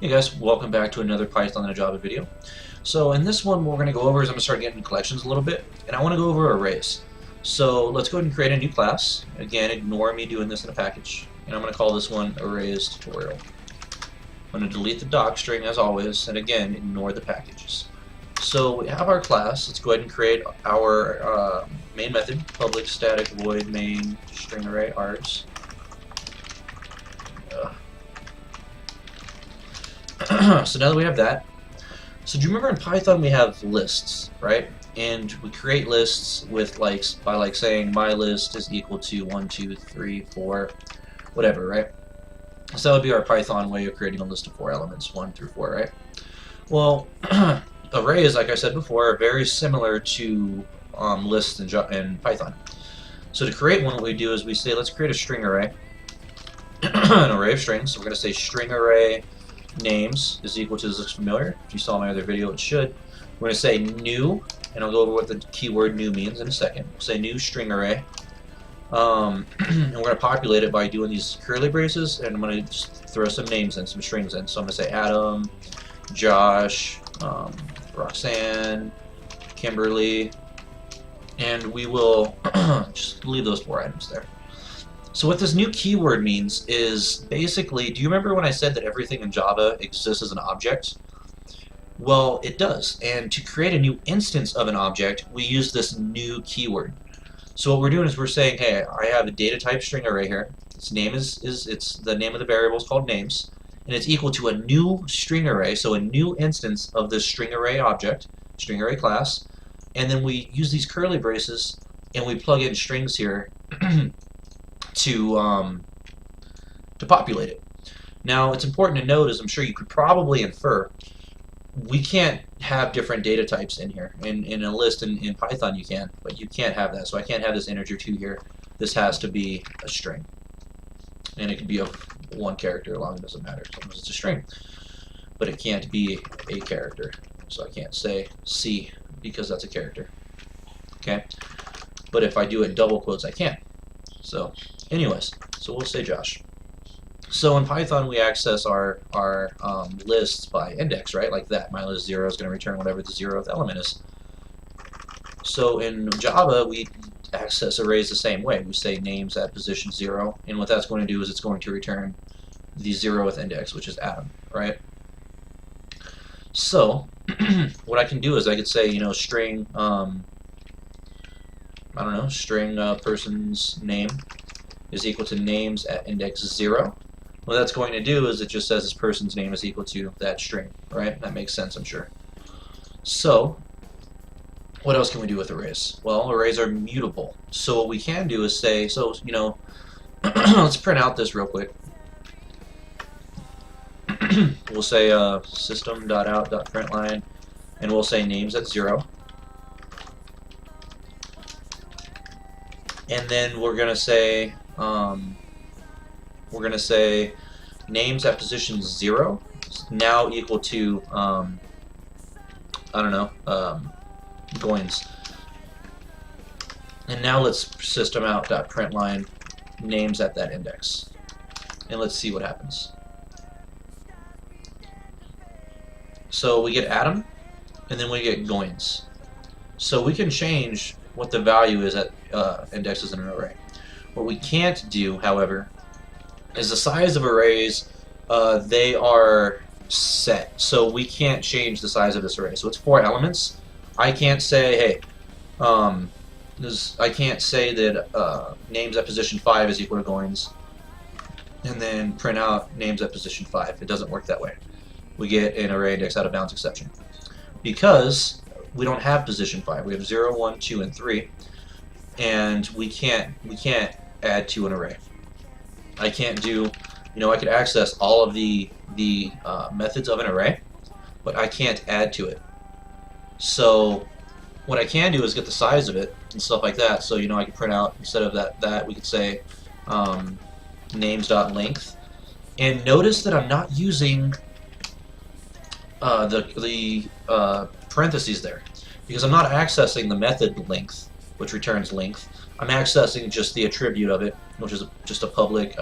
Hey guys, welcome back to another Python and a Java video. So in this one, what we're going to go over is I'm going to start getting collections a little bit, and I want to go over arrays. So let's go ahead and create a new class. Again, ignore me doing this in a package, and I'm going to call this one arrays tutorial. I'm going to delete the doc string as always, and again, ignore the packages. So we have our class. Let's go ahead and create our main method, public static void main string array args. So now that we have that, so do you remember in Python we have lists, right? And we create lists with by saying my list is equal to 1, 2, 3, 4, whatever, right? So that would be our Python way of creating a list of 4 elements, 1 through 4, right? Well, arrays, like I said before, are very similar to lists in Python. So to create one, what we do is we say let's create a string array, an array of strings. So we're going to say string array names is equal to, this looks familiar. If you saw my other video, it should. We're going to say new, and I'll go over what the keyword new means in a second. We'll say new string array. And we're going to populate it by doing these curly braces, and I'm going to just throw some names in, some strings in. So I'm going to say Adam, Josh, Roxanne, Kimberly, and we will just leave those 4 items there. So what this new keyword means is basically, do you remember when I said that everything in Java exists as an object? Well, it does. And to create a new instance of an object, we use this new keyword. So what we're doing is we're saying, hey, I have a data type string array here. Its name it's the name of the variable is called names, and it's equal to a new string array, so a new instance of this string array object, string array class, and then we use these curly braces and we plug in strings here to populate it. Now, it's important to note, as I'm sure you could probably infer, we can't have different data types in here. In a list in Python you can, but you can't have that. So I can't have this integer 2 here. This has to be a string. And it can be of 1 character long, it doesn't matter, as long as it's a string. But it can't be a character. So I can't say C because that's a character. Okay? But if I do it in double quotes, I can. So anyways, so we'll say Josh. So in Python we access our lists by index, right? Like that. My list 0 is going to return whatever the 0th element is. So in Java we access arrays the same way. We say names at position 0, and what that's going to do is it's going to return the 0th index, which is Adam, right? So what I can do is I could say, you know, string I don't know, string person's name is equal to names at index 0. What that's going to do is it just says this person's name is equal to that string, right? That makes sense, I'm sure. So, what else can we do with arrays? Well, arrays are mutable. So what we can do is say, so, you know, let's print out this real quick. We'll say system.out.println, and we'll say names at 0. And then we're gonna say names at position 0 now equal to I don't know, Goins. And now let's system out.println names at that index, and let's see what happens. So we get Adam, and then we get Goins. So we can change what the value is at indexes in an array. What we can't do, however, is the size of arrays. They are set, so we can't change the size of this array. So it's 4 elements. I can't say, hey, I can't say that names at position 5 is equal to Goins, and then print out names at position 5. It doesn't work that way. We get an array index out of bounds exception because we don't have position 5. We have 0, 1, 2, and 3, and we can't add to an array. I can't do, you know, I could access all of the methods of an array, but I can't add to it. So what I can do is get the size of it and stuff like that. So, you know, I could print out, instead of that we could say names.length, and notice that I'm not using the parentheses there, because I'm not accessing the method length, which returns length. I'm accessing just the attribute of it, which is just a public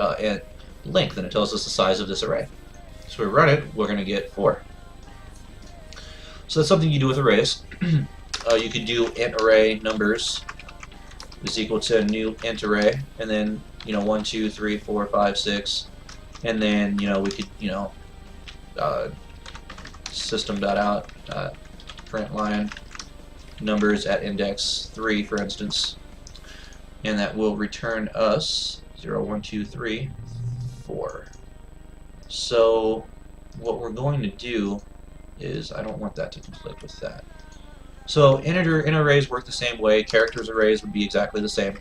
length, and it tells us the size of this array. So So we run it, we're going to get 4. So that's something you do with arrays. You could do int array numbers is equal to a new int array, and then 1, 2, 3, 4, 5, 6, and then we could system.out print line numbers at index 3, for instance, and that will return us 0, 1, 2, 3, 4. So what we're going to do is, I don't want that to conflict with that. So int arrays work the same way. Characters arrays would be exactly the same.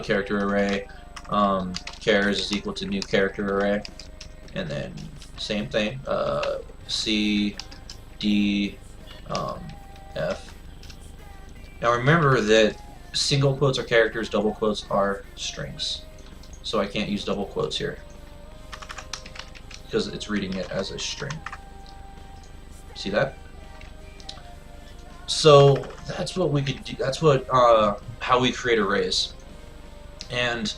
Character array chars is equal to new character array, and then same thing. C, D, F. Now remember that single quotes are characters, double quotes are strings. So I can't use double quotes here because it's reading it as a string. See that? So that's what we could do. That's what how we create arrays. And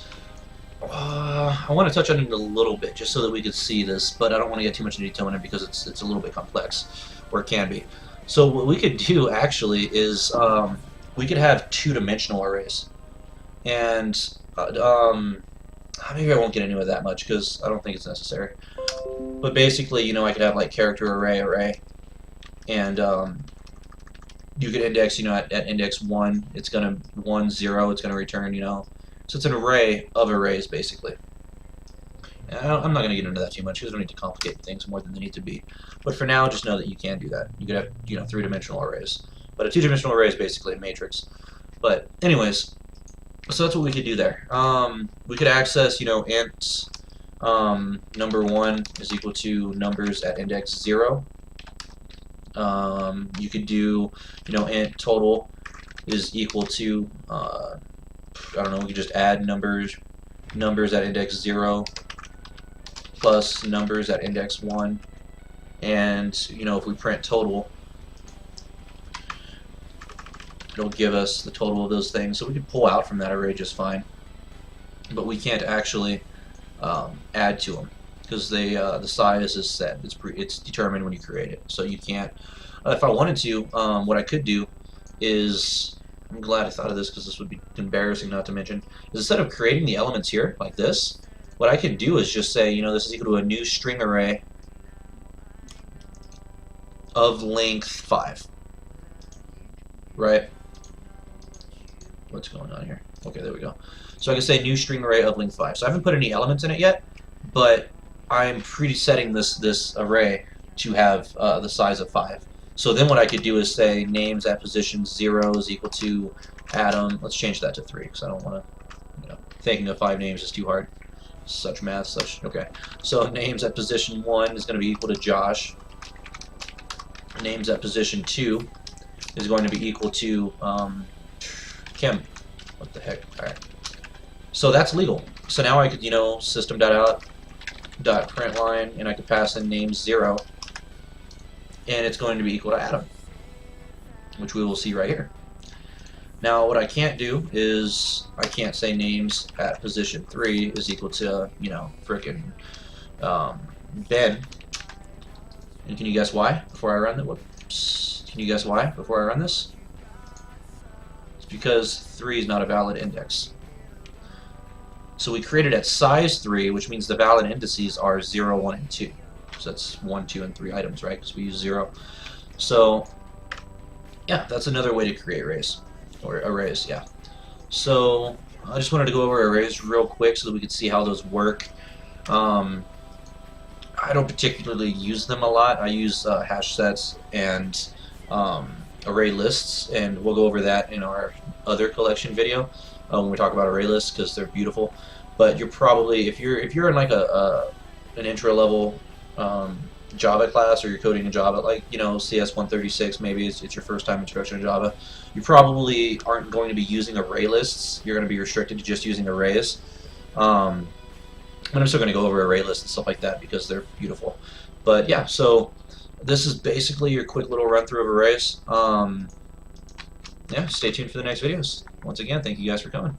I want to touch on it a little bit just so that we could see this, but I don't want to get too much into detail in it because it's a little bit complex, or it can be. So what we could do actually is we could have two-dimensional arrays, and maybe I won't get into it that much because I don't think it's necessary. But basically, I could have like character array, and you could index, at index 1, it's gonna 1, 0, it's gonna return, So it's an array of arrays, basically. And I'm not going to get into that too much because I don't need to complicate things more than they need to be. But for now, just know that you can do that. You could have, three-dimensional arrays. But a two-dimensional array is basically a matrix. But anyways, so that's what we could do there. We could access, int number 1 is equal to numbers at index 0. You could do, int total is equal to, I don't know, we could just add numbers at index 0 plus numbers at index 1, and if we print total, it'll give us the total of those things. So we could pull out from that array just fine, but we can't actually add to them because the size is set. It's determined when you create it. So you can't. If I wanted to, what I could do is, I'm glad I thought of this because this would be embarrassing not to mention, is instead of creating the elements here like this, what I could do is just say, this is equal to a new string array of length 5. Right? What's going on here? Okay, there we go. So I can say new string array of length 5. So I haven't put any elements in it yet, but I'm presetting this array to have the size of 5. So then what I could do is say names at position 0 is equal to Adam. Let's change that to 3 because I don't want to, thinking of 5 names is too hard. Such math, okay. So names at position 1 is going to be equal to Josh. Names at position 2 is going to be equal to Kim. What the heck? Alright. So that's legal. So now I could, system.out .println, and I could pass in names 0. And it's going to be equal to Adam, which we will see right here. Now, what I can't do is I can't say names at position 3 is equal to, frickin' Ben. And can you guess why before I run it? Whoops. Can you guess why before I run this? It's because 3 is not a valid index. So we created at size 3, which means the valid indices are 0, 1, and 2. So that's 1, 2, and 3 items, right? Because we use 0. So, yeah, that's another way to create arrays. Or arrays, yeah. So, I just wanted to go over arrays real quick so that we could see how those work. I don't particularly use them a lot. I use hash sets and array lists, and we'll go over that in our other collection video when we talk about array lists because they're beautiful. But you're probably, if you're in like an intro level Java class, or you're coding in Java, like CS 136, maybe it's your first time introduction to Java, you probably aren't going to be using array lists. You're going to be restricted to just using arrays. And I'm still going to go over array lists and stuff like that because they're beautiful. But yeah, so this is basically your quick little run through of arrays. Yeah, stay tuned for the next videos. Once again, thank you guys for coming.